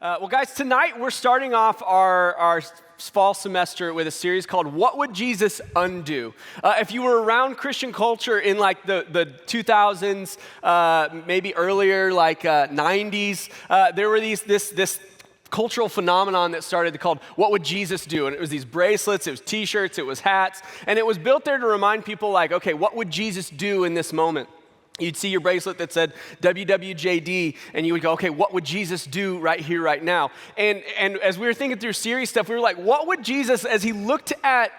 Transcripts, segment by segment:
Well, guys, tonight we're starting off our fall semester with a series called What Would Jesus Undo? If you were around Christian culture in like the 2000s, maybe earlier, like 90s, there were this cultural phenomenon that started called What Would Jesus Do? And it was these bracelets, it was t-shirts, it was hats, and it was built there to remind people like, okay, what would Jesus do in this moment? You'd see your bracelet that said WWJD, and you would go, okay, what would Jesus do right here, right now? And as we were thinking through series stuff, we were like, what would Jesus, as he looked at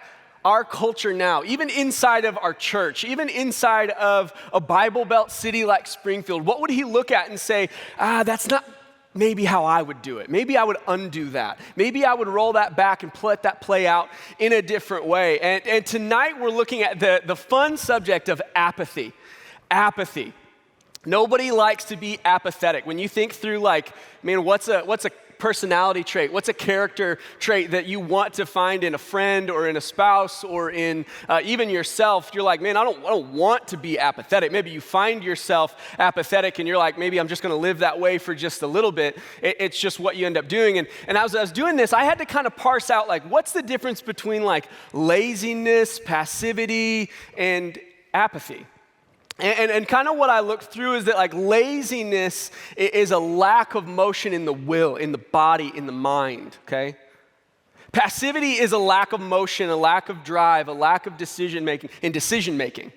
our culture now, even inside of our church, even inside of a Bible Belt city like Springfield, what would he look at and say, that's not maybe how I would do it. Maybe I would undo that. Maybe I would roll that back and let that play out in a different way. And tonight we're looking at the fun subject of apathy. Apathy. Nobody likes to be apathetic. When you think through like, man, what's a personality trait? What's a character trait that you want to find in a friend or in a spouse or in even yourself? You're like, man, I don't want to be apathetic. Maybe you find yourself apathetic and you're like, maybe I'm just going to live that way for just a little bit. It's just what you end up doing. And as I was doing this, I had to kind of parse out like, what's the difference between like laziness, passivity, and apathy? And kind of what I looked through is that like laziness is a lack of motion in the will, in the body, in the mind, okay? Passivity is a lack of motion, a lack of drive, a lack of decision making,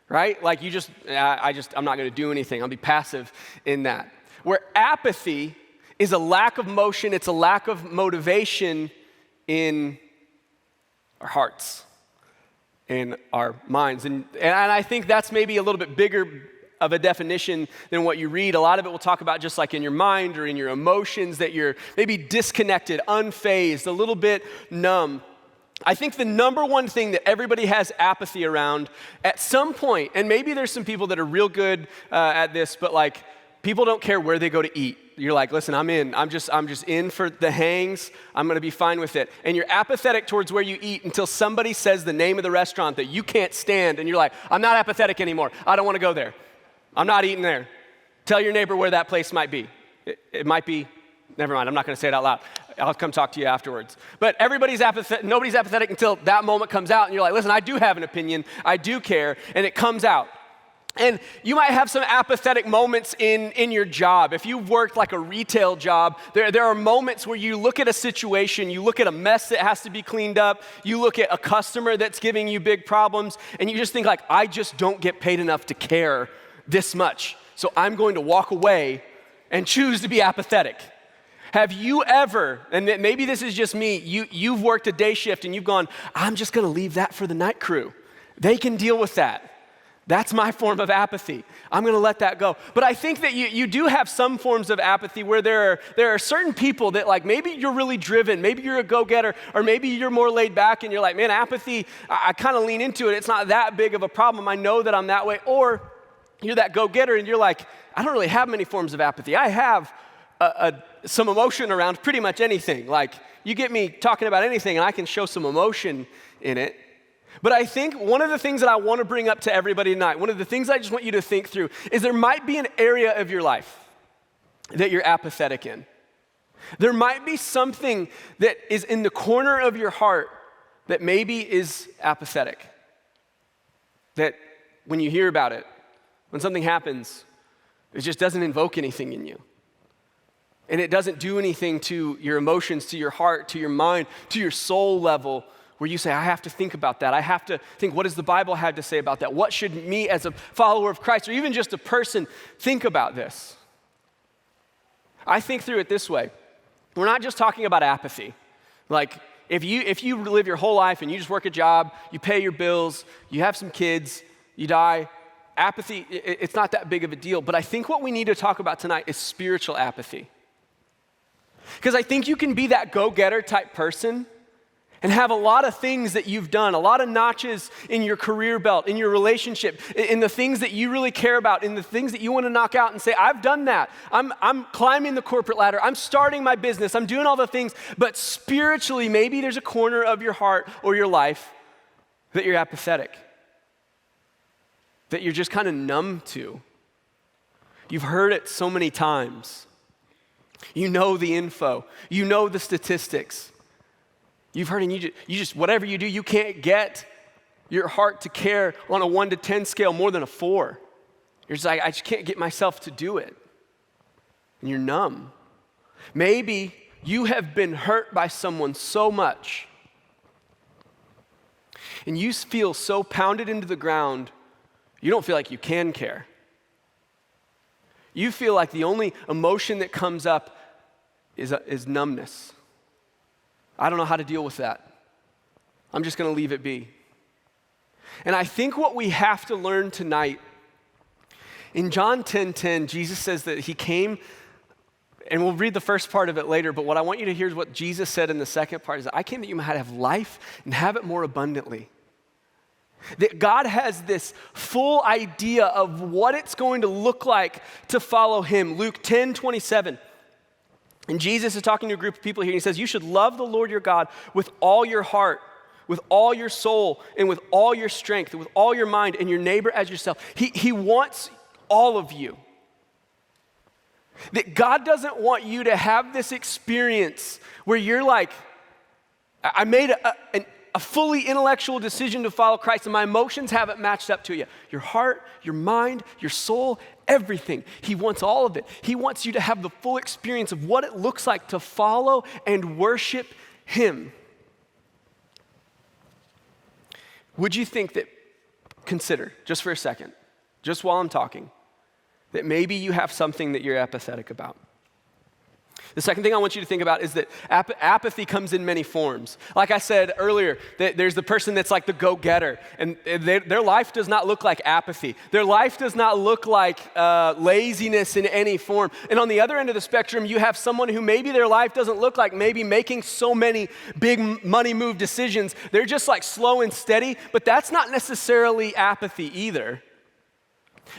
right? Like you I'm not gonna do anything, I'll be passive in that. Where apathy is a lack of motion, it's a lack of motivation in our hearts. In our minds. And I think that's maybe a little bit bigger of a definition than what you read. A lot of it will talk about just like in your mind or in your emotions that you're maybe disconnected, unfazed, a little bit numb. I think the number one thing that everybody has apathy around at some point, and maybe there's some people that are real good at this, but like people don't care where they go to eat. You're like, listen, I'm in. I'm just in for the hangs. I'm going to be fine with it. And you're apathetic towards where you eat until somebody says the name of the restaurant that you can't stand. And you're like, I'm not apathetic anymore. I don't want to go there. I'm not eating there. Tell your neighbor where that place might be. It might be, never mind. I'm not going to say it out loud. I'll come talk to you afterwards. But everybody's apathetic. Nobody's apathetic until that moment comes out. And you're like, listen, I do have an opinion. I do care. And it comes out. And you might have some apathetic moments in your job. If you've worked like a retail job, there are moments where you look at a situation, you look at a mess that has to be cleaned up, you look at a customer that's giving you big problems, and you just think like, I just don't get paid enough to care this much. So I'm going to walk away and choose to be apathetic. Have you ever, and maybe this is just me, you've worked a day shift and you've gone, I'm just gonna leave that for the night crew. They can deal with that. That's my form of apathy. I'm going to let that go. But I think that you do have some forms of apathy where there are certain people that like maybe you're really driven, maybe you're a go-getter, or maybe you're more laid back and you're like, man, apathy, I kind of lean into it. It's not that big of a problem. I know that I'm that way. Or you're that go-getter and you're like, I don't really have many forms of apathy. I have some emotion around pretty much anything. Like you get me talking about anything and I can show some emotion in it. But I think one of the things that I want to bring up to everybody tonight, one of the things I just want you to think through is there might be an area of your life that you're apathetic in. There might be something that is in the corner of your heart that maybe is apathetic. That when you hear about it, when something happens, it just doesn't invoke anything in you. And it doesn't do anything to your emotions, to your heart, to your mind, to your soul level, where you say, I have to think about that. I have to think, what does the Bible have to say about that? What should me as a follower of Christ, or even just a person, think about this? I think through it this way. We're not just talking about apathy. Like, if you live your whole life and you just work a job, you pay your bills, you have some kids, you die, apathy, it's not that big of a deal. But I think what we need to talk about tonight is spiritual apathy. Because I think you can be that go-getter type person and have a lot of things that you've done, a lot of notches in your career belt, in your relationship, in the things that you really care about, in the things that you want to knock out and say, I've done that. I'm climbing the corporate ladder. I'm starting my business. I'm doing all the things. But spiritually, maybe there's a corner of your heart or your life that you're apathetic, that you're just kind of numb to. You've heard it so many times. You know the info. You know the statistics. You've heard, and you just whatever you do, you can't get your heart to care on a 1 to 10 scale more than a 4. You're just like, I just can't get myself to do it. And you're numb. Maybe you have been hurt by someone so much, and you feel so pounded into the ground, you don't feel like you can care. You feel like the only emotion that comes up is numbness. I don't know how to deal with that. I'm just going to leave it be. And I think what we have to learn tonight, in John 10:10, Jesus says that he came, and we'll read the first part of it later, but what I want you to hear is what Jesus said in the second part, is that I came that you might have life and have it more abundantly. That God has this full idea of what it's going to look like to follow him. Luke 10:27. And Jesus is talking to a group of people here, and he says, you should love the Lord your God with all your heart, with all your soul, and with all your strength, and with all your mind, and your neighbor as yourself. He wants all of you. That God doesn't want you to have this experience where you're like, I made a fully intellectual decision to follow Christ, and my emotions haven't matched up to you. Your heart, your mind, your soul, everything. He wants all of it. He wants you to have the full experience of what it looks like to follow and worship him. Would you think that, consider, just for a second, just while I'm talking, that maybe you have something that you're apathetic about? The second thing I want you to think about is that apathy comes in many forms. Like I said earlier, there's the person that's like the go-getter, and their life does not look like apathy. Their life does not look like laziness in any form. And on the other end of the spectrum, you have someone who maybe their life doesn't look like maybe making so many big money move decisions. They're just like slow and steady, but that's not necessarily apathy either.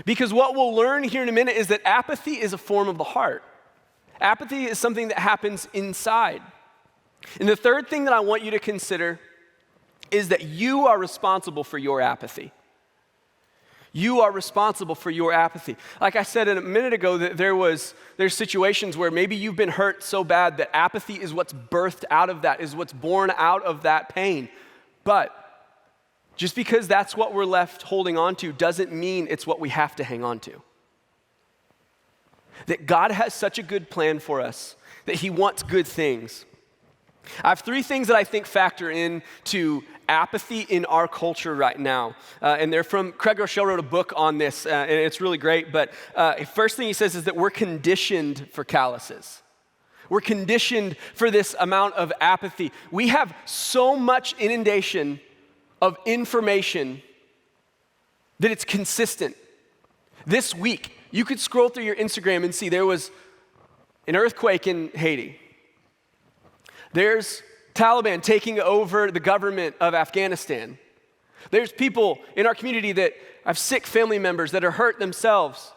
Because what we'll learn here in a minute is that apathy is a form of the heart. Apathy is something that happens inside. And the third thing that I want you to consider is that you are responsible for your apathy. You are responsible for your apathy. Like I said a minute ago, that there's situations where maybe you've been hurt so bad that apathy is what's birthed out of that, is what's born out of that pain. But just because that's what we're left holding on to doesn't mean it's what we have to hang on to. That God has such a good plan for us, that he wants good things. I have 3 things that I think factor into apathy in our culture right now. And they're from, Craig Rochelle wrote a book on this, and it's really great. But first thing he says is that we're conditioned for calluses. We're conditioned for this amount of apathy. We have so much inundation of information that it's consistent. This week, you could scroll through your Instagram and see there was an earthquake in Haiti. There's Taliban taking over the government of Afghanistan. There's people in our community that have sick family members that are hurt themselves.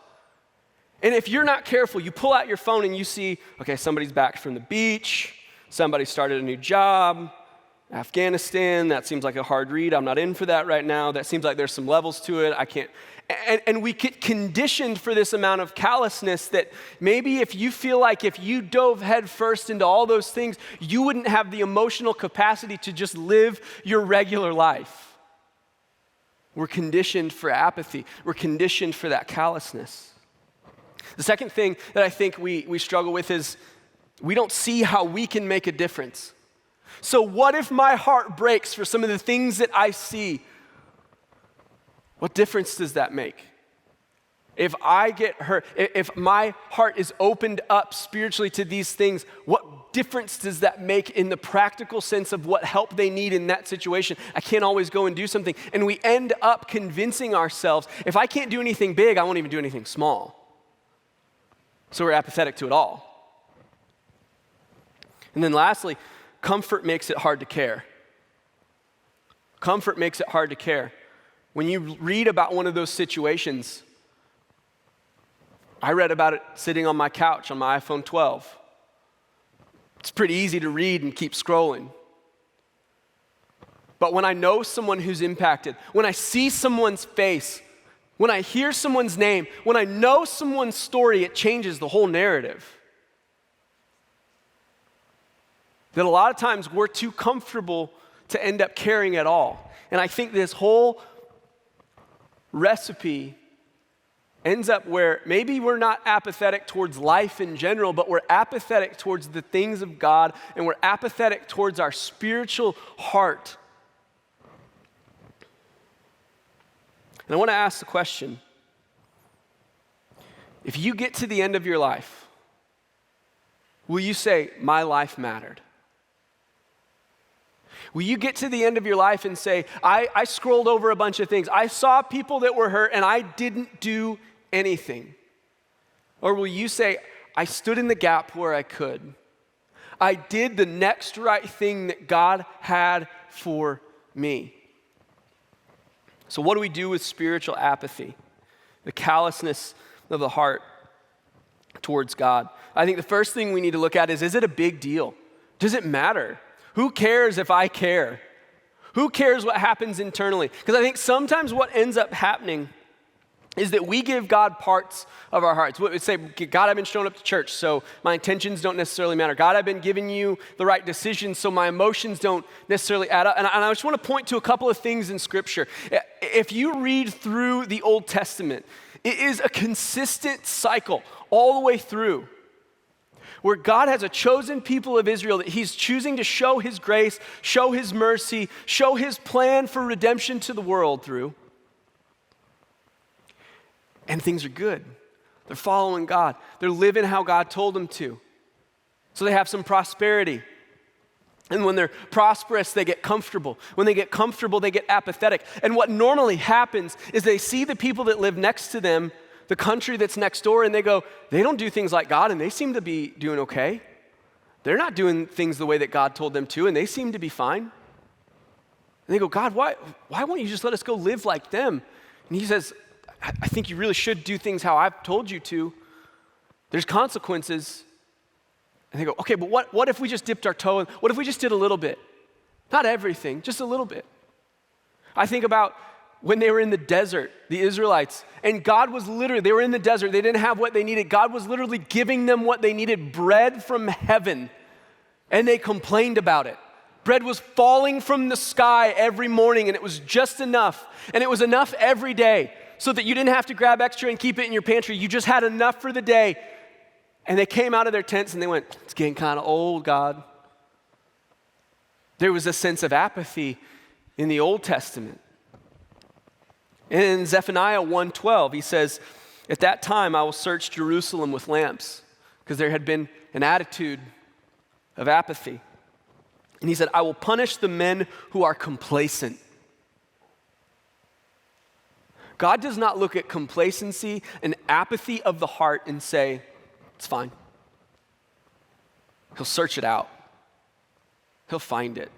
And if you're not careful, you pull out your phone and you see, okay, somebody's back from the beach, somebody started a new job, Afghanistan, that seems like a hard read. I'm not in for that right now. That seems like there's some levels to it. I can't. And we get conditioned for this amount of callousness that maybe if you feel like if you dove headfirst into all those things, you wouldn't have the emotional capacity to just live your regular life. We're conditioned for apathy. We're conditioned for that callousness. The second thing that I think we struggle with is we don't see how we can make a difference. So what if my heart breaks for some of the things that I see? What difference does that make? If I get hurt, if my heart is opened up spiritually to these things, what difference does that make in the practical sense of what help they need in that situation? I can't always go and do something. And we end up convincing ourselves, if I can't do anything big, I won't even do anything small. So we're apathetic to it all. And then lastly, comfort makes it hard to care. Comfort makes it hard to care. When you read about one of those situations, I read about it sitting on my couch on my iPhone 12. It's pretty easy to read and keep scrolling. But when I know someone who's impacted, when I see someone's face, when I hear someone's name, when I know someone's story, it changes the whole narrative. that a lot of times we're too comfortable to end up caring at all. And I think this whole recipe ends up where maybe we're not apathetic towards life in general, but we're apathetic towards the things of God, and we're apathetic towards our spiritual heart. And I want to ask the question, if you get to the end of your life, will you say, my life mattered? Will you get to the end of your life and say, I scrolled over a bunch of things. I saw people that were hurt and I didn't do anything? Or will you say, I stood in the gap where I could. I did the next right thing that God had for me. So what do we do with spiritual apathy? The callousness of the heart towards God. I think the first thing we need to look at is it a big deal? Does it matter? Who cares if I care? Who cares what happens internally? Because I think sometimes what ends up happening is that we give God parts of our hearts. We say, God, I've been showing up to church, so my intentions don't necessarily matter. God, I've been giving you the right decisions, so my emotions don't necessarily add up. And I just want to point to a couple of things in Scripture. If you read through the Old Testament, it is a consistent cycle all the way through, where God has a chosen people of Israel that he's choosing to show his grace, show his mercy, show his plan for redemption to the world through. And things are good. They're following God. They're living how God told them to. So they have some prosperity. And when they're prosperous, they get comfortable. When they get comfortable, they get apathetic. And what normally happens is they see the people that live next to them, the country that's next door, and they go, they don't do things like God, and they seem to be doing okay. They're not doing things the way that God told them to, and they seem to be fine. And they go, God, why won't you just let us go live like them? And he says, I think you really should do things how I've told you to. There's consequences. And they go, okay, but what if we just dipped our toe in? What if we just did a little bit? Not everything, just a little bit. I think about when they were in the desert, the Israelites, and God was literally, they were in the desert, they didn't have what they needed. God was literally giving them what they needed, bread from heaven, and they complained about it. Bread was falling from the sky every morning, and it was just enough, and it was enough every day, so that you didn't have to grab extra and keep it in your pantry. You just had enough for the day. And they came out of their tents and they went, it's getting kind of old, God. There was a sense of apathy in the Old Testament. And in Zephaniah 1:12, he says, at that time I will search Jerusalem with lamps, because there had been an attitude of apathy. And he said, I will punish the men who are complacent. God does not look at complacency and apathy of the heart and say, it's fine. He'll search it out. He'll find it,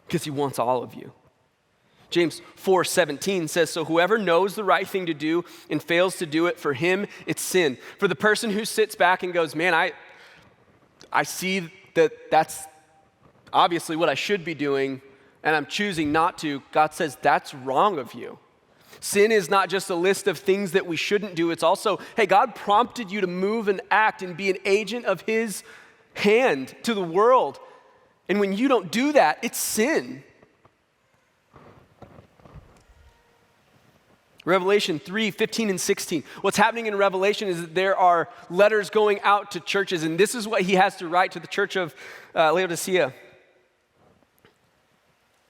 because he wants all of you. James 4:17 says, so whoever knows the right thing to do and fails to do it, for him it's sin. For the person who sits back and goes, man, I see that that's obviously what I should be doing, and I'm choosing not to, God says that's wrong of you. Sin is not just a list of things that we shouldn't do. It's also, hey, God prompted you to move and act and be an agent of his hand to the world. And when you don't do that, it's sin. Revelation 3:15 and 16. What's happening in Revelation is that there are letters going out to churches, and this is what he has to write to the church of Laodicea.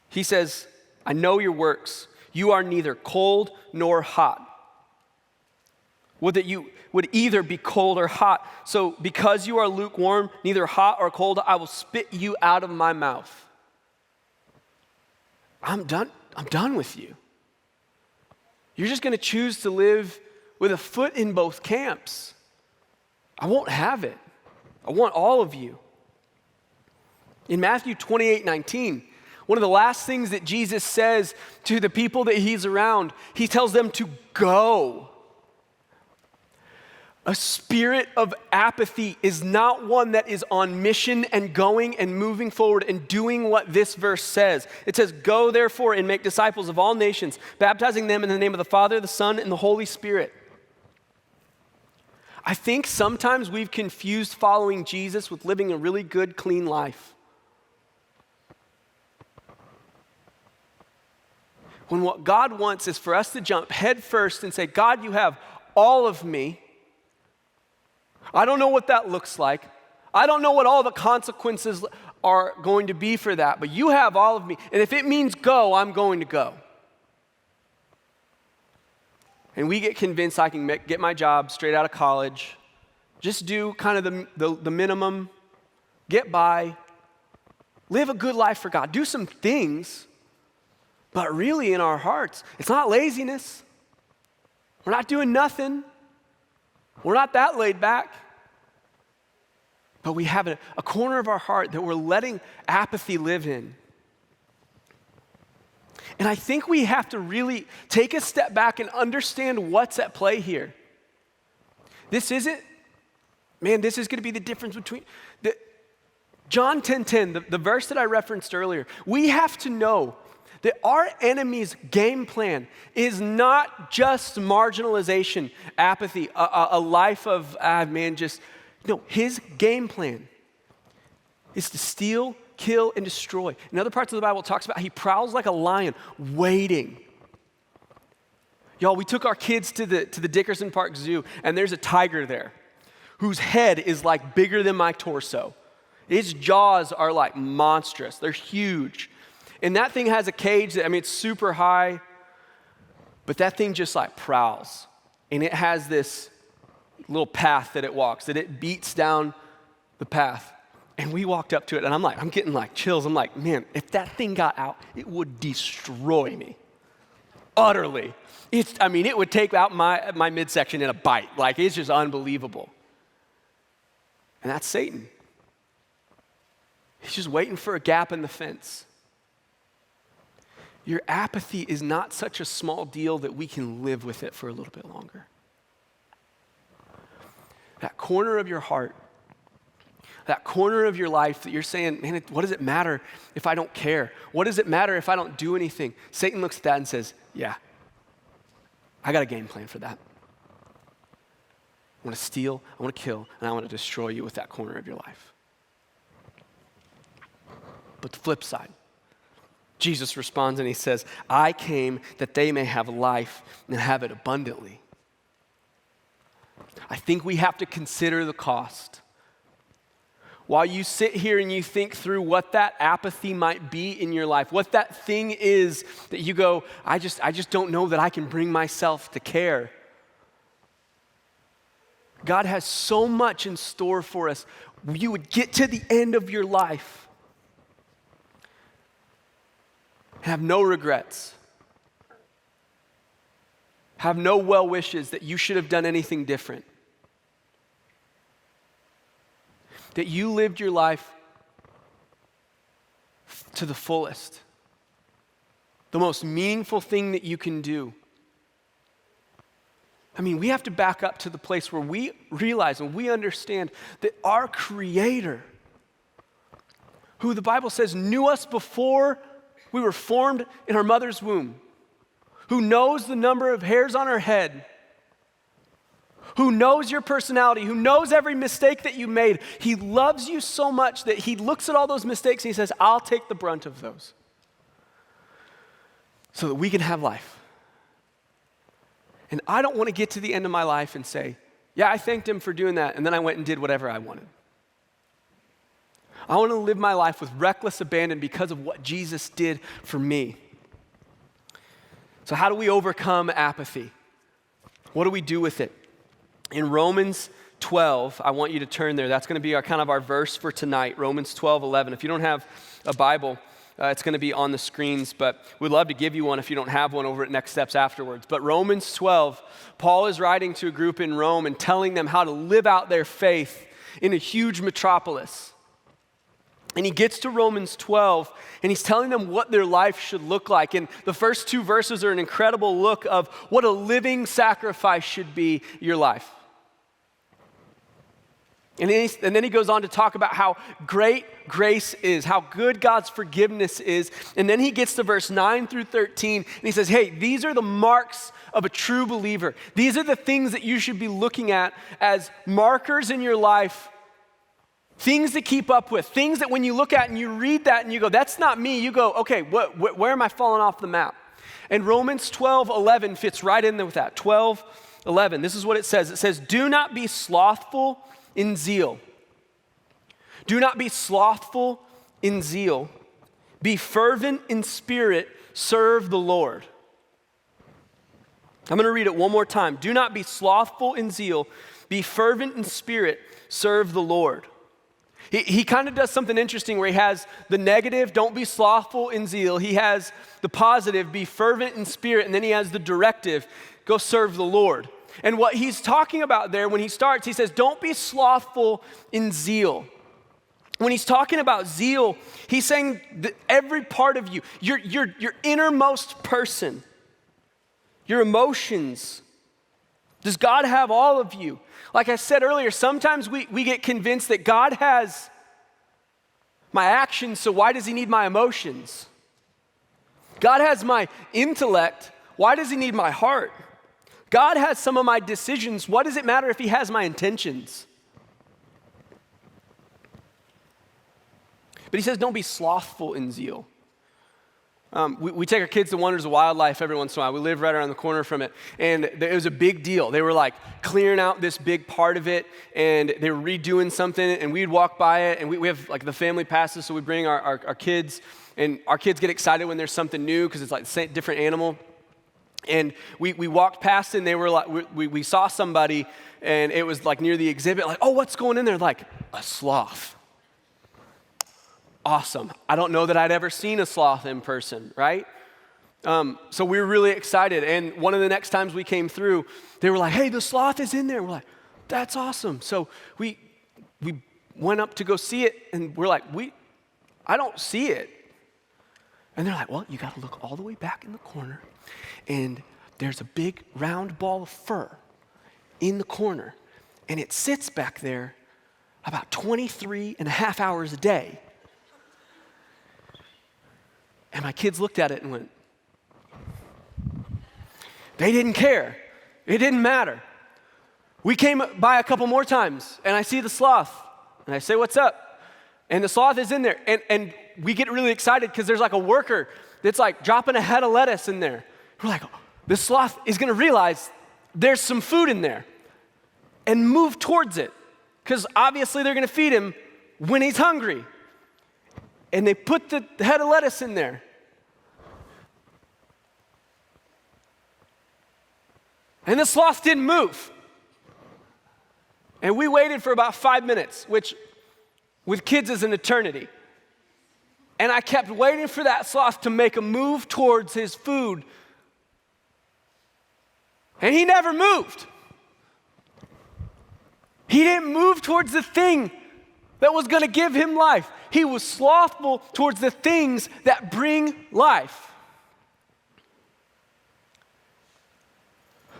He says, I know your works. You are neither cold nor hot. Would that you would either be cold or hot. So because you are lukewarm, neither hot or cold, I will spit you out of my mouth. I'm done with you. You're just going to choose to live with a foot in both camps. I won't have it. I want all of you. In Matthew 28:19, one of the last things that Jesus says to the people that he's around, he tells them to go. A spirit of apathy is not one that is on mission and going and moving forward and doing what this verse says. It says, go therefore and make disciples of all nations, baptizing them in the name of the Father, the Son, and the Holy Spirit. I think sometimes we've confused following Jesus with living a really good, clean life. when what God wants is for us to jump head first and say, God, you have all of me. I don't know what that looks like. I don't know what all the consequences are going to be for that, but you have all of me. And if it means go, I'm going to go. And we get convinced I can get my job straight out of college, just do kind of the minimum, get by, live a good life for God, do some things, but really in our hearts, it's not laziness. We're not doing nothing. We're not that laid back. But we have a corner of our heart that we're letting apathy live in. And I think we have to really take a step back and understand what's at play here. This is going to be the difference between John 10:10, the verse that I referenced earlier. We have to know that our enemy's game plan is not just marginalization, apathy, a life of, no, his game plan is to steal, kill, and destroy. In other parts of the Bible, it talks about he prowls like a lion, waiting. Y'all, we took our kids to the Dickerson Park Zoo, and there's a tiger there whose head is like bigger than my torso. Its jaws are like monstrous. They're huge. And that thing has a cage that, it's super high, but that thing just like prowls. And it has this little path that it walks, that it beats down the path. And we walked up to it, and I'm getting like chills. I'm like, man, if that thing got out, it would destroy me. Utterly. It would take out my midsection in a bite. Like, it's just unbelievable. And that's Satan. He's just waiting for a gap in the fence. Your apathy is not such a small deal that we can live with it for a little bit longer. That corner of your heart, that corner of your life that you're saying, man, what does it matter if I don't care? What does it matter if I don't do anything? Satan looks at that and says, yeah, I got a game plan for that. I want to steal, I want to kill, and I want to destroy you with that corner of your life. But the flip side, Jesus responds and he says, I came that they may have life and have it abundantly. I think we have to consider the cost. While you sit here and you think through what that apathy might be in your life, what that thing is that you go, I just don't know that I can bring myself to care. God has so much in store for us. You would get to the end of your life and have no regrets. Have no well wishes that you should have done anything different. That you lived your life to the fullest. The most meaningful thing that you can do. We have to back up to the place where we realize and we understand that our Creator, who the Bible says knew us before we were formed in our mother's womb, who knows the number of hairs on our head, who knows your personality, who knows every mistake that you made. He loves you so much that he looks at all those mistakes and he says, I'll take the brunt of those so that we can have life. And I don't want to get to the end of my life and say, yeah, I thanked him for doing that, and then I went and did whatever I wanted. I want to live my life with reckless abandon because of what Jesus did for me. So how do we overcome apathy? What do we do with it? In Romans 12, I want you to turn there. That's going to be our verse for tonight, Romans 12:11. If you don't have a Bible, it's going to be on the screens, but we'd love to give you one if you don't have one over at Next Steps afterwards. But Romans 12, Paul is writing to a group in Rome and telling them how to live out their faith in a huge metropolis. And he gets to Romans 12, and he's telling them what their life should look like. And the first two verses are an incredible look of what a living sacrifice should be your life. And then he goes on to talk about how great grace is, how good God's forgiveness is. And then he gets to verse 9 through 13, and he says, hey, these are the marks of a true believer. These are the things that you should be looking at as markers in your life, things to keep up with, things that when you look at and you read that and you go, that's not me, you go, okay, where am I falling off the map? And Romans 12:11 fits right in there with that. 12:11. This is what it says. It says, do not be slothful in zeal. Do not be slothful in zeal. Be fervent in spirit. Serve the Lord. I'm going to read it one more time. Do not be slothful in zeal. Be fervent in spirit. Serve the Lord. He kind of does something interesting where he has the negative, don't be slothful in zeal. He has the positive, be fervent in spirit. And then he has the directive, go serve the Lord. And what he's talking about there when he starts, he says, don't be slothful in zeal. When he's talking about zeal, he's saying that every part of you, your innermost person, your emotions, does God have all of you? Like I said earlier, sometimes we get convinced that God has my actions, so why does he need my emotions? God has my intellect, why does he need my heart? God has some of my decisions, what does it matter if he has my intentions? But he says, don't be slothful in zeal. We take our kids to Wonders of Wildlife every once in a while. We live right around the corner from it. And it was a big deal. They were like clearing out this big part of it, and they were redoing something, and we'd walk by it, and we have like the family passes, so we bring our kids, and our kids get excited when there's something new because it's like a different animal. And we walked past it, and they were like, we saw somebody, and it was like near the exhibit, like, oh, what's going in there? Like, a sloth. Awesome. I don't know that I'd ever seen a sloth in person, right? So we were really excited. And one of the next times we came through, they were like, hey, the sloth is in there. We're like, that's awesome. So we went up to go see it, and we're like, I don't see it. And they're like, well, you got to look all the way back in the corner, and there's a big round ball of fur in the corner, and it sits back there about 23 and a half hours a day. And my kids looked at it and went, they didn't care. It didn't matter. We came by a couple more times, and I see the sloth, and I say, what's up? And the sloth is in there, and we get really excited because there's like a worker that's like dropping a head of lettuce in there. We're like, this sloth is going to realize there's some food in there and move towards it because obviously they're going to feed him when he's hungry. And they put the head of lettuce in there. And the sloth didn't move. And we waited for about 5 minutes, which with kids is an eternity. And I kept waiting for that sloth to make a move towards his food. And he never moved. He didn't move towards the thing that was going to give him life. He was slothful towards the things that bring life.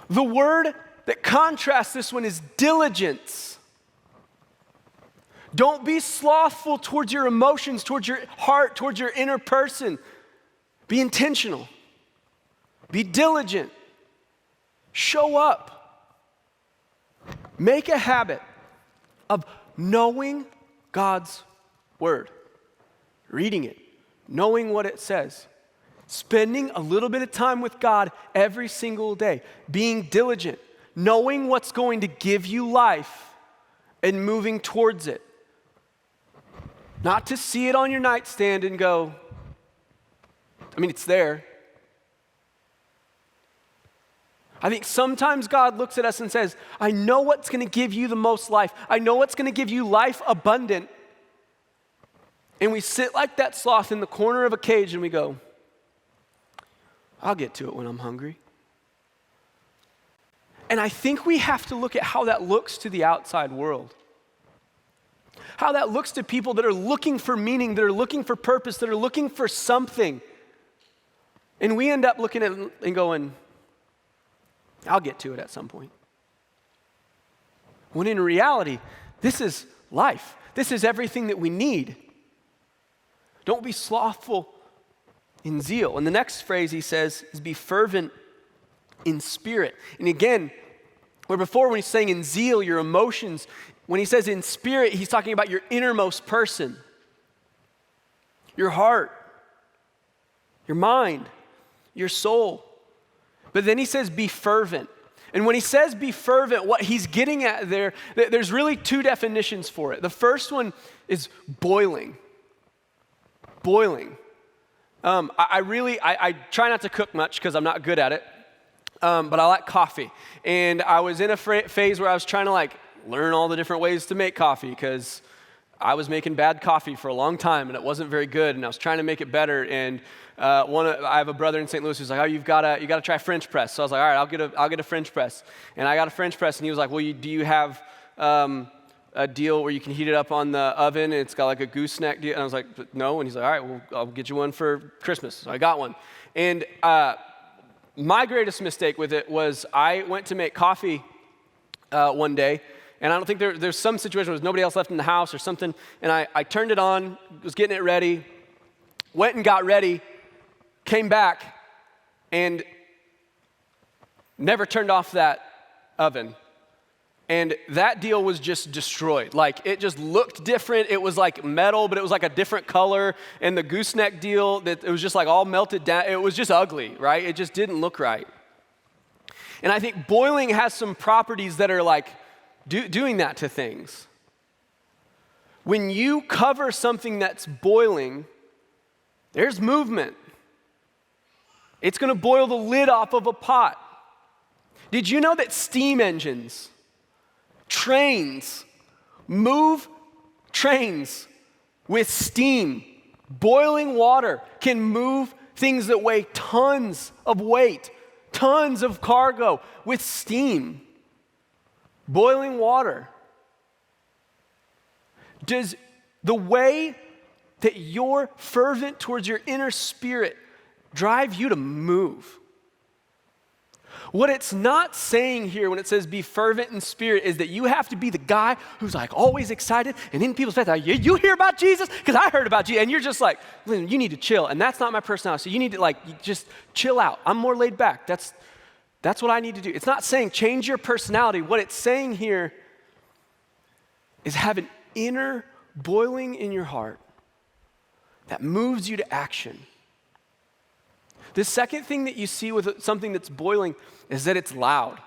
The word that contrasts this one is diligence. Don't be slothful towards your emotions, towards your heart, towards your inner person. Be intentional. Be diligent. Show up. Make a habit of knowing God's word, reading it, knowing what it says, spending a little bit of time with God every single day, being diligent, knowing what's going to give you life and moving towards it. Not to see it on your nightstand and go, it's there. I think sometimes God looks at us and says, I know what's going to give you the most life. I know what's going to give you life abundant. And we sit like that sloth in the corner of a cage and we go, I'll get to it when I'm hungry. And I think we have to look at how that looks to the outside world. How that looks to people that are looking for meaning, that are looking for purpose, that are looking for something. And we end up looking at it and going, I'll get to it at some point. When in reality, this is life. This is everything that we need. Don't be slothful in zeal. And the next phrase he says is be fervent in spirit. And again, where before when he's saying in zeal, your emotions, when he says in spirit, he's talking about your innermost person, your heart, your mind. your soul. But then he says, be fervent. And when he says be fervent, what he's getting at there, there's really two definitions for it. The first one is boiling. Boiling. I try not to cook much because I'm not good at it, but I like coffee. And I was in a phase where I was trying to learn all the different ways to make coffee because I was making bad coffee for a long time and it wasn't very good, and I was trying to make it better. And I have a brother in St. Louis who's like, oh, you got to try French press. So I was like, all right, I'll get a French press. And I got a French press, and he was like, well, do you have a deal where you can heat it up on the oven and it's got like a gooseneck deal? And I was like, no. And he's like, all right, well, I'll get you one for Christmas. So I got one. And my greatest mistake with it was I went to make coffee one day, and I don't think there's some situation where there's nobody else left in the house or something, and I turned it on, was getting it ready, went and got ready, came back, and never turned off that oven. And that deal was just destroyed. It just looked different. It was like metal, but it was like a different color. And the gooseneck deal, it was just all melted down. It was just ugly, right? It just didn't look right. And I think boiling has some properties that are doing that to things. When you cover something that's boiling, there's movement. It's going to boil the lid off of a pot. Did you know that steam engines, trains, move trains with steam? Boiling water can move things that weigh tons of weight, tons of cargo with steam. Boiling water. Does the way that you're fervent towards your inner spirit drive you to move? What it's not saying here when it says be fervent in spirit is that you have to be the guy who's always excited and in people's face, you hear about Jesus? Because I heard about Jesus. And you're just listen, you need to chill. And that's not my personality. So you need to you just chill out. I'm more laid back. That's what I need to do. It's not saying change your personality. What it's saying here is have an inner boiling in your heart that moves you to action. The second thing that you see with something that's boiling is that it's loud.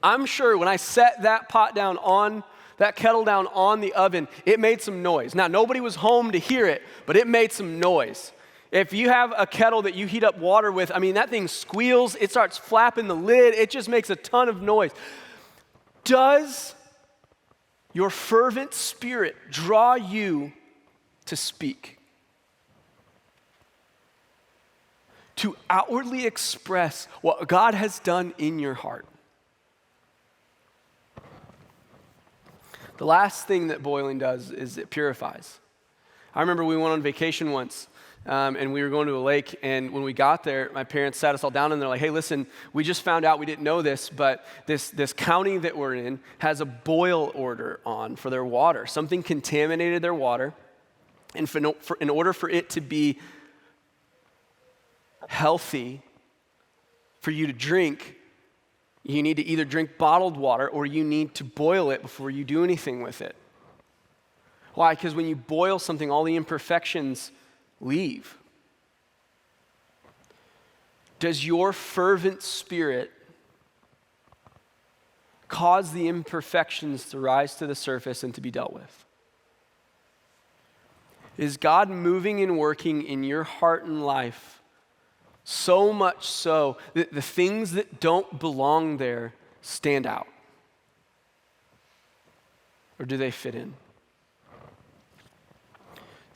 I'm sure when I set that kettle down on the oven, it made some noise. Now, nobody was home to hear it, but it made some noise. If you have a kettle that you heat up water with, that thing squeals, it starts flapping the lid, it just makes a ton of noise. Does your fervent spirit draw you to speak? To outwardly express what God has done in your heart. The last thing that boiling does is it purifies. I remember we went on vacation once, and we were going to a lake, and when we got there, my parents sat us all down, and they're like, hey, listen, we just found out, we didn't know this, but this county that we're in has a boil order on for their water. Something contaminated their water, and in order for it to be healthy for you to drink, you need to either drink bottled water or you need to boil it before you do anything with it. Why? Because when you boil something, all the imperfections leave. Does your fervent spirit cause the imperfections to rise to the surface and to be dealt with? Is God moving and working in your heart and life so much so that the things that don't belong there stand out? Or do they fit in?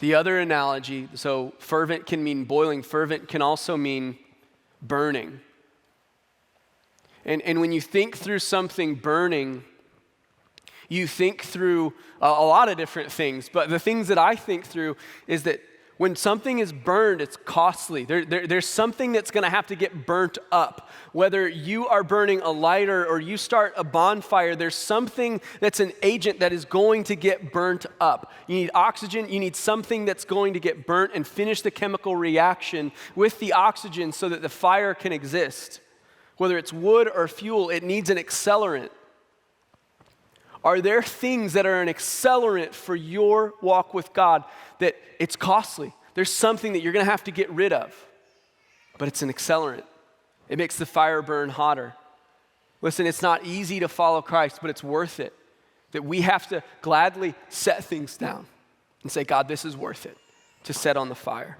The other analogy, so fervent can mean boiling, fervent can also mean burning. And when you think through something burning, you think through a lot of different things, but the things that I think through is that when something is burned, it's costly. There's something that's going to have to get burnt up. Whether you are burning a lighter or you start a bonfire, there's something that's an agent that is going to get burnt up. You need oxygen. You need something that's going to get burnt and finish the chemical reaction with the oxygen so that the fire can exist. Whether it's wood or fuel, it needs an accelerant. Are there things that are an accelerant for your walk with God that it's costly? There's something that you're going to have to get rid of. but it's an accelerant. It makes the fire burn hotter. Listen, it's not easy to follow Christ, but it's worth it. That we have to gladly set things down and say, God, this is worth it to set on the fire.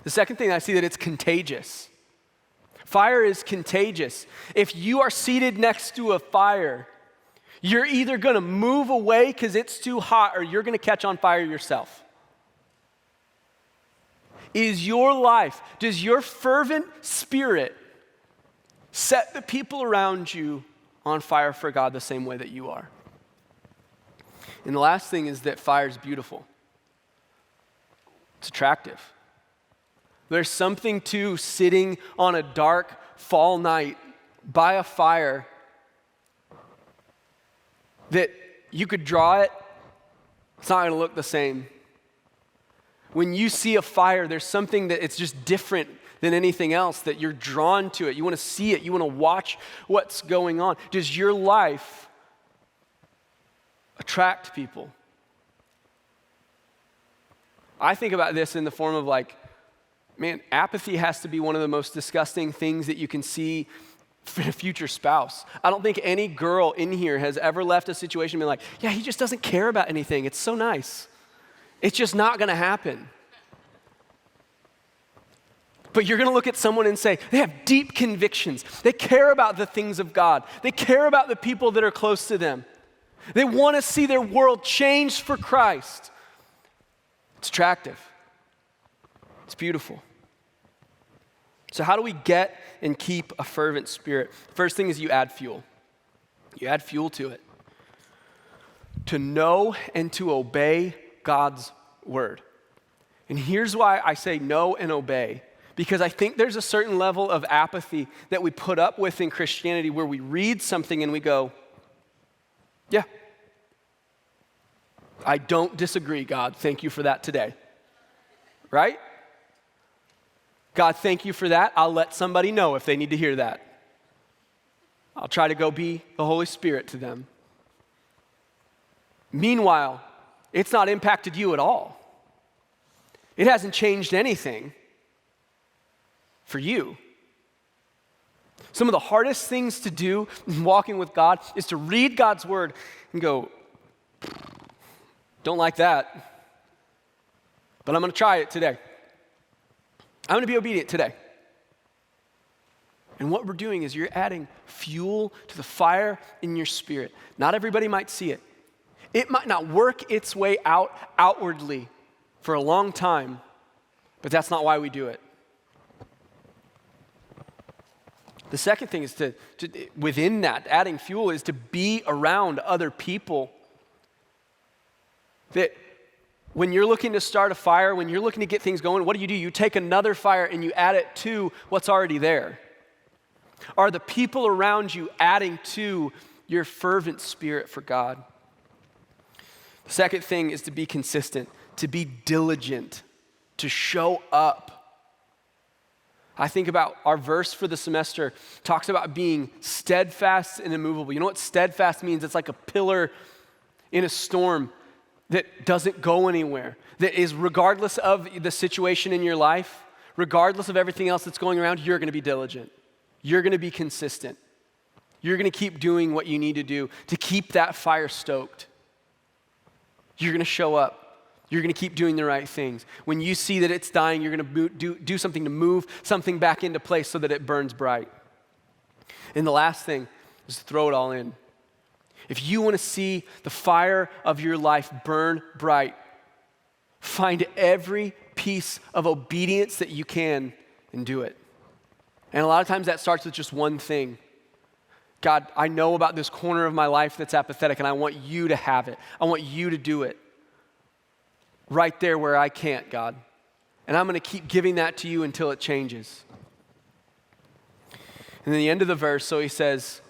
The second thing I see that it's contagious. Fire is contagious. If you are seated next to a fire, you're either going to move away because it's too hot or you're going to catch on fire yourself. Is your life, does your fervent spirit set the people around you on fire for God the same way that you are? And the last thing is that fire is beautiful. It's attractive. There's something to sitting on a dark fall night by a fire that you could draw it, it's not going to look the same. When you see a fire, there's something that it's just different than anything else, that you're drawn to it. You want to see it. You want to watch what's going on. Does your life attract people? I think about this in the form of like, man, apathy has to be one of the most disgusting things that you can see for a future spouse. I don't think any girl in here has ever left a situation and been like, yeah, he just doesn't care about anything. It's so nice. It's just not going to happen. But you're going to look at someone and say, they have deep convictions. They care about the things of God. They care about the people that are close to them. They want to see their world changed for Christ. It's attractive. It's beautiful. So how do we get and keep a fervent spirit? First thing is you add fuel. You add fuel to it. To know and to obey God's word. And here's why I say know and obey. Because I think there's a certain level of apathy that we put up with in Christianity where we read something and we go, yeah, I don't disagree, God. Thank you for that today. Right? God, thank you for that. I'll let somebody know if they need to hear that. I'll try to go be the Holy Spirit to them. Meanwhile, it's not impacted you at all. It hasn't changed anything for you. Some of the hardest things to do in walking with God is to read God's word and go, don't like that, but I'm going to try it today. I'm going to be obedient today. And what we're doing is you're adding fuel to the fire in your spirit. Not everybody might see it. It might not work its way out outwardly for a long time, but that's not why we do it. The second thing is to within that, adding fuel is to be around other people. That when you're looking to start a fire, when you're looking to get things going, what do? You take another fire and you add it to what's already there. Are the people around you adding to your fervent spirit for God? The second thing is to be consistent, to be diligent, to show up. I think about our verse for the semester talks about being steadfast and immovable. You know what steadfast means? It's like a pillar in a storm that doesn't go anywhere, that is regardless of the situation in your life, regardless of everything else that's going around, you're going to be diligent. You're going to be consistent. You're going to keep doing what you need to do to keep that fire stoked. You're going to show up. You're going to keep doing the right things. When you see that it's dying, you're going to do something to move something back into place so that it burns bright. And the last thing is to throw it all in. If you want to see the fire of your life burn bright, find every piece of obedience that you can and do it. And a lot of times that starts with just one thing. God, I know about this corner of my life that's apathetic, and I want you to have it. I want you to do it right there where I can't, God. And I'm going to keep giving that to you until it changes. And then the end of the verse, so he says,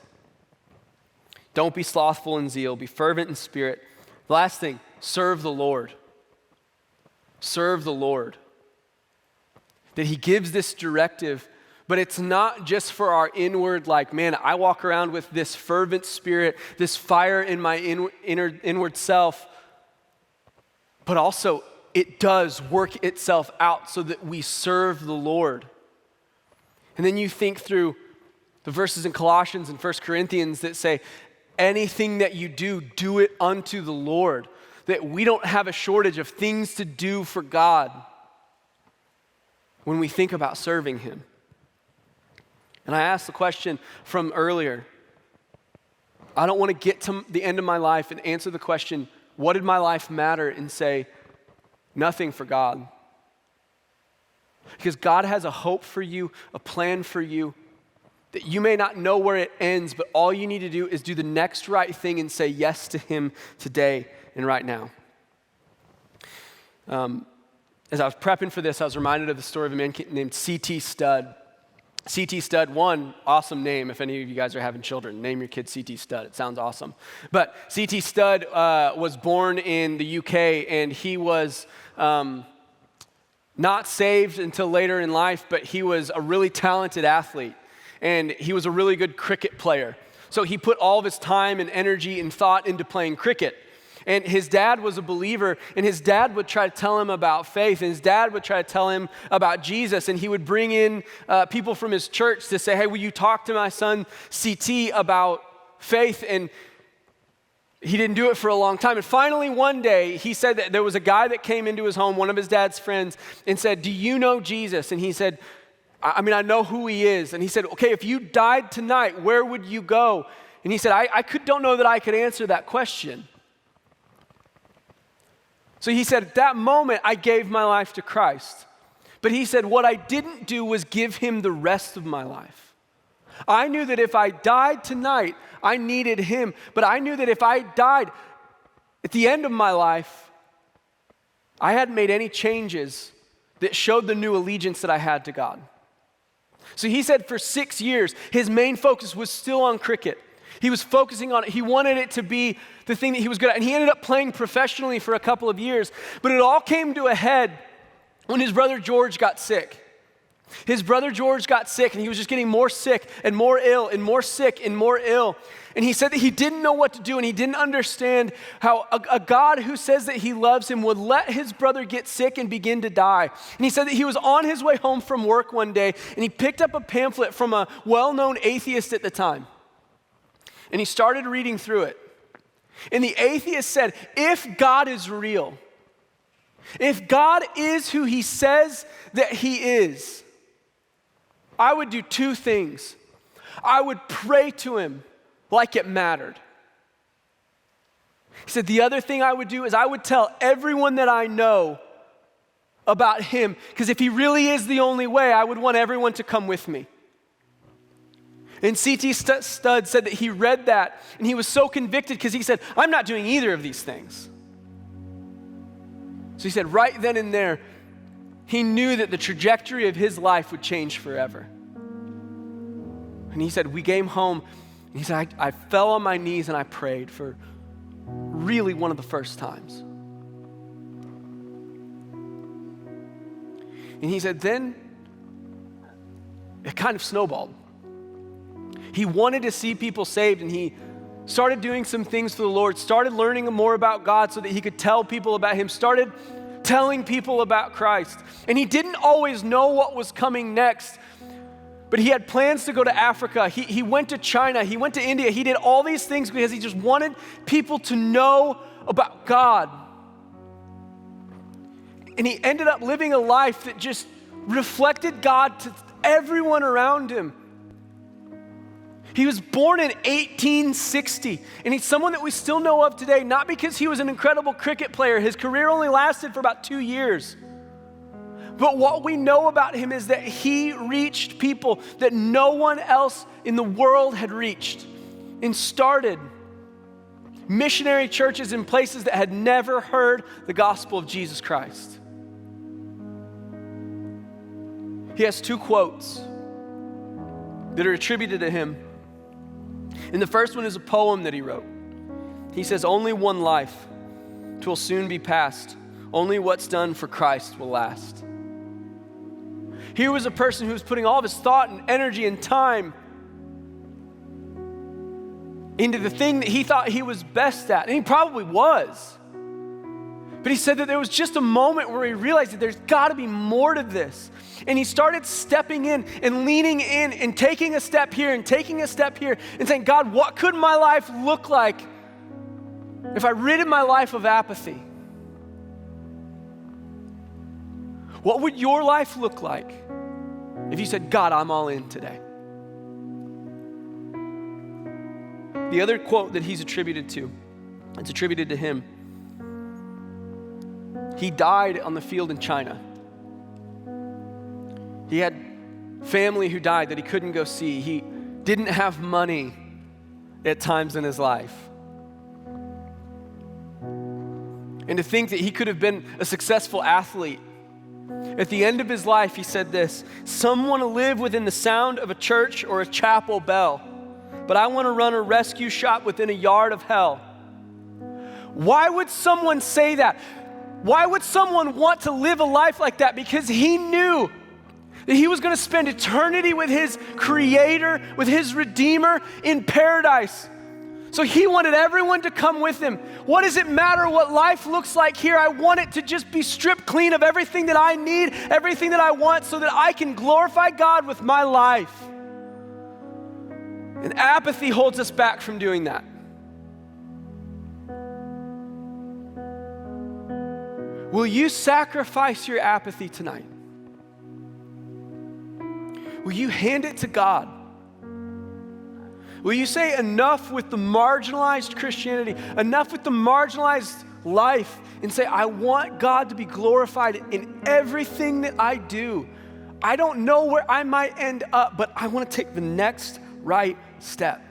don't be slothful in zeal, be fervent in spirit. The last thing, serve the Lord. Serve the Lord. That he gives this directive, but it's not just for our inward, like, man, I walk around with this fervent spirit, this fire in my inward self, but also it does work itself out so that we serve the Lord. And then you think through the verses in Colossians and 1 Corinthians that say, anything that you do, do it unto the Lord. That we don't have a shortage of things to do for God when we think about serving Him. And I asked the question from earlier. I don't want to get to the end of my life and answer the question, what did my life matter? And say, nothing for God. Because God has a hope for you, a plan for you, that you may not know where it ends, but all you need to do is do the next right thing and say yes to Him today and right now. As I was prepping for this, I was reminded of the story of a man named C.T. Studd. C.T. Studd, one awesome name, if any of you guys are having children, name your kid C.T. Studd, it sounds awesome. But C.T. Studd was born in the UK, and he was not saved until later in life, but he was a really talented athlete, and he was a really good cricket player. So he put all of his time and energy and thought into playing cricket. And his dad was a believer, and his dad would try to tell him about faith, and his dad would try to tell him about Jesus, and he would bring in people from his church to say, hey, will you talk to my son CT about faith? And he didn't do it for a long time. And finally one day, he said that there was a guy that came into his home, one of his dad's friends, and said, do you know Jesus? And he said, I know who he is. And he said, okay, if you died tonight, where would you go? And he said, I don't know that I could answer that question. So he said, at that moment, I gave my life to Christ. But he said, what I didn't do was give Him the rest of my life. I knew that if I died tonight, I needed Him. But I knew that if I died at the end of my life, I hadn't made any changes that showed the new allegiance that I had to God. So he said for 6 years, his main focus was still on cricket. He was focusing on it. He wanted it to be the thing that he was good at. And he ended up playing professionally for a couple of years. But it all came to a head when his brother George got sick. His brother George got sick, and he was just getting more sick and more ill and more sick and more ill. And he said that he didn't know what to do, and he didn't understand how a God who says that He loves him would let his brother get sick and begin to die. And he said that he was on his way home from work one day, and he picked up a pamphlet from a well-known atheist at the time. And he started reading through it. And the atheist said, if God is real, if God is who He says that He is, I would do two things. I would pray to Him like it mattered. He said, the other thing I would do is I would tell everyone that I know about Him, because if He really is the only way, I would want everyone to come with me. And C.T. Studd said that he read that and he was so convicted because he said, I'm not doing either of these things. So he said right then and there, he knew that the trajectory of his life would change forever. And he said, we came home, and he said, I fell on my knees and I prayed for really one of the first times. And he said, then it kind of snowballed. He wanted to see people saved, and he started doing some things for the Lord, started learning more about God so that he could tell people about Him, started telling people about Christ. And he didn't always know what was coming next, but he had plans to go to Africa. He went to China. He went to India. He did all these things because he just wanted people to know about God. And he ended up living a life that just reflected God to everyone around him. He was born in 1860, and he's someone that we still know of today, not because he was an incredible cricket player. His career only lasted for about 2 years. But what we know about him is that he reached people that no one else in the world had reached, and started missionary churches in places that had never heard the gospel of Jesus Christ. He has 2 quotes that are attributed to him. And the first one is a poem that he wrote. He says, only one life, 'twill soon be past. Only what's done for Christ will last. Here was a person who was putting all of his thought and energy and time into the thing that he thought he was best at. And he probably was. But he said that there was just a moment where he realized that there's got to be more to this. And he started stepping in and leaning in and taking a step here and taking a step here and saying, God, what could my life look like if I ridded my life of apathy? What would your life look like if you said, God, I'm all in today? The other quote that he's attributed to, it's attributed to him. He died on the field in China. He had family who died that he couldn't go see. He didn't have money at times in his life. And to think that he could have been a successful athlete. At the end of his life, he said this, some want to live within the sound of a church or a chapel bell, but I want to run a rescue shop within a yard of hell. Why would someone say that? Why would someone want to live a life like that? Because he knew that he was going to spend eternity with his Creator, with his Redeemer in paradise. So he wanted everyone to come with him. What does it matter what life looks like here? I want it to just be stripped clean of everything that I need, everything that I want, so that I can glorify God with my life. And apathy holds us back from doing that. Will you sacrifice your apathy tonight? Will you hand it to God? Will you say enough with the marginalized Christianity, enough with the marginalized life, and say, I want God to be glorified in everything that I do. I don't know where I might end up, but I want to take the next right step.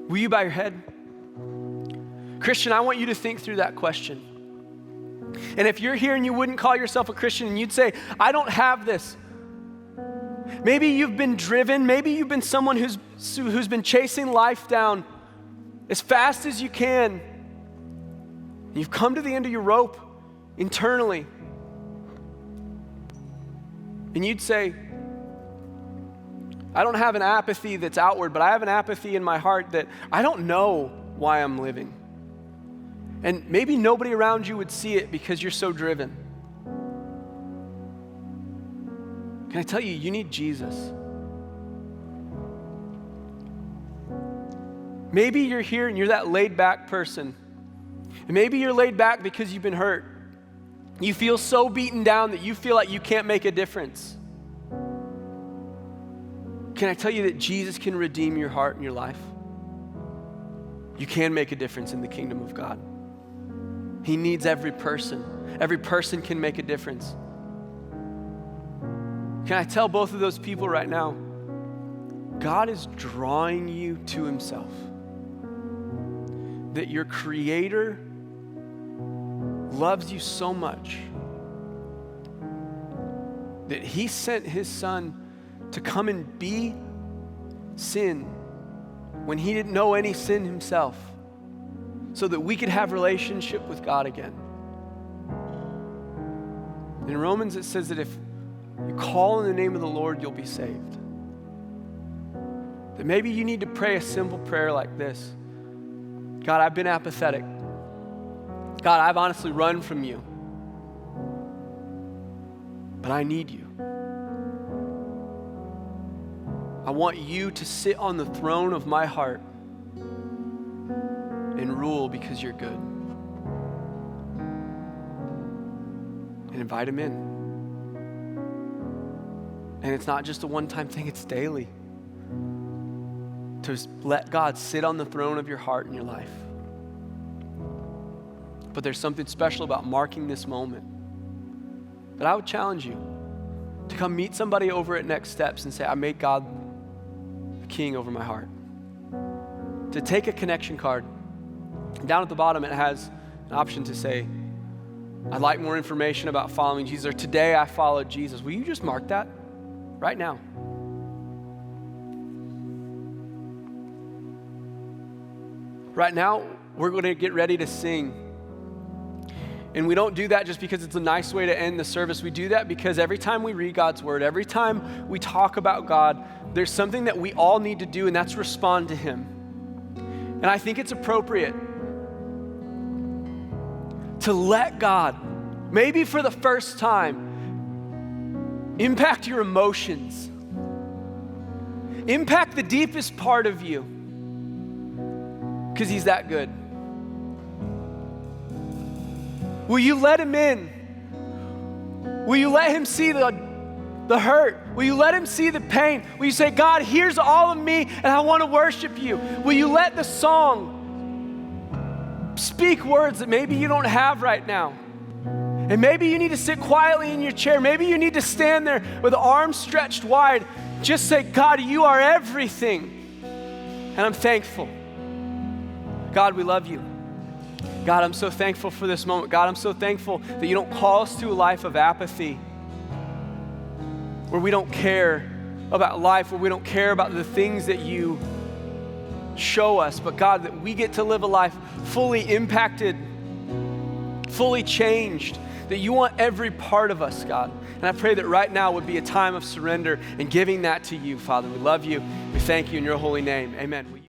Will you bow your head? Christian, I want you to think through that question. And if you're here and you wouldn't call yourself a Christian and you'd say, I don't have this. Maybe you've been driven, maybe you've been someone who's been chasing life down as fast as you can. You've come to the end of your rope internally. And you'd say, I don't have an apathy that's outward, but I have an apathy in my heart that I don't know why I'm living. And maybe nobody around you would see it because you're so driven. Can I tell you, you need Jesus. Maybe you're here and you're that laid back person. And maybe you're laid back because you've been hurt. You feel so beaten down that you feel like you can't make a difference. Can I tell you that Jesus can redeem your heart and your life? You can make a difference in the kingdom of God. He needs every person. Every person can make a difference. Can I tell both of those people right now, God is drawing you to himself. That your Creator loves you so much that he sent his Son to come and be sin when he didn't know any sin himself, so that we could have relationship with God again. In Romans it says that if you call in the name of the Lord, you'll be saved. That maybe you need to pray a simple prayer like this. God, I've been apathetic. God, I've honestly run from you. But I need you. I want you to sit on the throne of my heart and rule because you're good. And invite him in. And it's not just a one-time thing, it's daily. To let God sit on the throne of your heart and your life. But there's something special about marking this moment. But I would challenge you to come meet somebody over at Next Steps and say, I made God the king over my heart. To take a connection card. Down at the bottom it has an option to say, I'd like more information about following Jesus, or today I followed Jesus. Will you just mark that right now? Right now, we're going to get ready to sing. And we don't do that just because it's a nice way to end the service. We do that because every time we read God's word, every time we talk about God, there's something that we all need to do, and that's respond to him. And I think it's appropriate to let God, maybe for the first time, impact your emotions, impact the deepest part of you, because he's that good. Will you let him in? Will you let him see the hurt? Will you let him see the pain? Will you say, God, here's all of me and I want to worship you? Will you let the song speak words that maybe you don't have right now? And maybe you need to sit quietly in your chair. Maybe you need to stand there with arms stretched wide. Just say, God, you are everything. And I'm thankful. God, we love you. God, I'm so thankful for this moment. God, I'm so thankful that you don't call us to a life of apathy, where we don't care about life, where we don't care about the things that you show us, but God, that we get to live a life fully impacted, fully changed, that you want every part of us, God. And I pray that right now would be a time of surrender and giving that to you, Father. We love you. We thank you in your holy name. Amen.